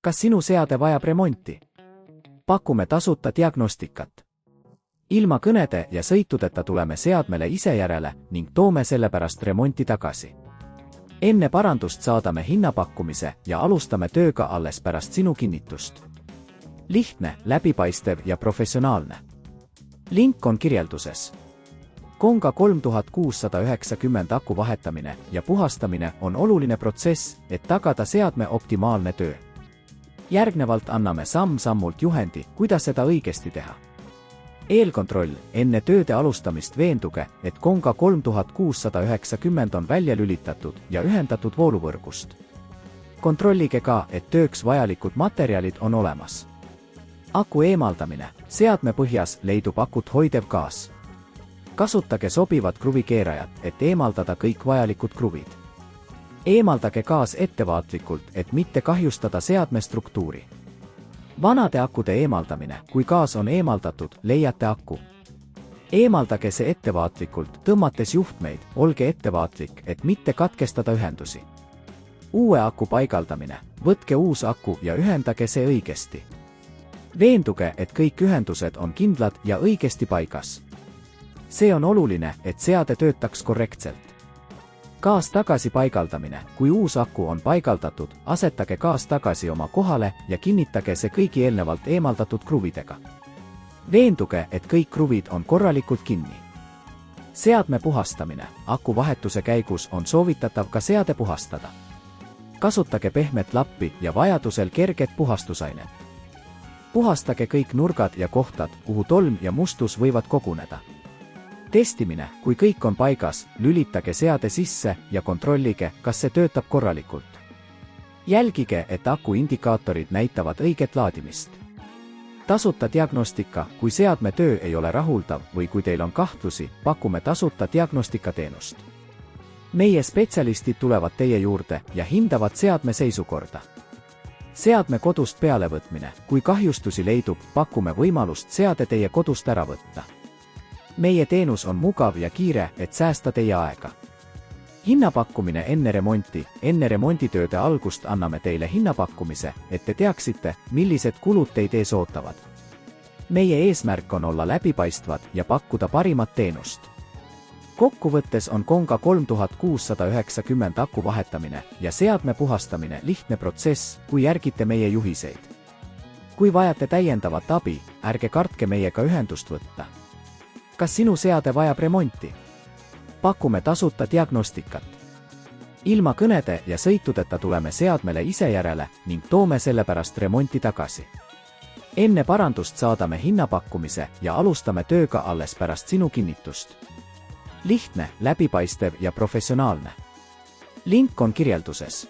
Kas sinu seade vajab remonti? Pakume tasuta diagnostikat. Ilma kõnede ja sõitudeta tuleme seadmele ise järele ning toome sellepärast remonti tagasi. Enne parandust saadame hinnapakkumise ja alustame tööga alles pärast sinu kinnitust. Lihtne, läbipaistev ja professionaalne. Link on kirjelduses. Konga 3690 aku vahetamine ja puhastamine on oluline protsess, et tagada seadme optimaalne töö. Järgnevalt anname samm-sammult juhendi, kuidas seda õigesti teha. Eelkontroll. Enne tööde alustamist veenduge, et Konga 3690 on välja lülitatud ja ühendatud vooluvõrgust. Kontrollige ka, et tööks vajalikud materjalid on olemas. Aku eemaldamine. Seadme põhjas leidub akut hoidev gaas. Kasutage sobivat kruvikeerajat, et eemaldada kõik vajalikud kruvid. Eemaldage gaas ettevaatlikult, et mitte kahjustada seadme struktuuri. Vanade akude eemaldamine. Kui gaas on eemaldatud, leiate aku. Eemaldage see ettevaatlikult, tõmmates juhtmeid, olge ettevaatlik, et mitte katkestada ühendusi. Uue aku paigaldamine. Võtke uus aku ja ühendage see õigesti. Veenduge, et kõik ühendused on kindlad ja õigesti paigas. See on oluline, et seade töötaks korrektselt. Gaas tagasi paigaldamine. Kui uus aku on paigaldatud, asetage gaas tagasi oma kohale ja kinnitage see kõigi eelnevalt eemaldatud kruvidega. Veenduge, et kõik kruvid on korralikult kinni. Seadme puhastamine. Aku vahetuse käigus on soovitatav ka seade puhastada. Kasutage pehmet lappi ja vajadusel kerget puhastusainet. Puhastage kõik nurgad ja kohtad, kuhu tolm ja mustus võivad koguneda. Testimine. Kui kõik on paigas, lülitage seade sisse ja kontrollige, kas see töötab korralikult. Jälgige, et aku indikaatorid näitavad õiget laadimist. Tasuta diagnostika. Kui seadme töö ei ole rahuldav või kui teil on kahtlusi, pakume tasuta diagnostikateenust. Meie spetsialistid tulevad teie juurde ja hindavad seadme seisukorda. Seadme kodust pealevõtmine. Kui kahjustusi leidub, pakume võimalust seade teie kodust ära võtta. Meie teenus on mugav ja kiire, et säästa teie aega. Hinnapakkumine enne remonti. Enne remonditööde algust anname teile hinnapakkumise, et te teaksite, millised kulud teid ees ootavad. Meie eesmärk on olla läbipaistvad ja pakkuda parimat teenust. Kokkuvõttes on Konga 3690 aku vahetamine ja seadme puhastamine lihtne protsess, kui järgite meie juhiseid. Kui vajate täiendavat abi, ärge kartke meiega ühendust võtta. Kas sinu seade vajab remonti? Pakume tasuta diagnostikat. Ilma kõnede ja sõitudeta tuleme seadmele ise järele ning toome sellepärast remonti tagasi. Enne parandust saadame hinnapakkumise ja alustame tööga alles pärast sinu kinnitust. Lihtne, läbipaistev ja professionaalne. Link on kirjelduses.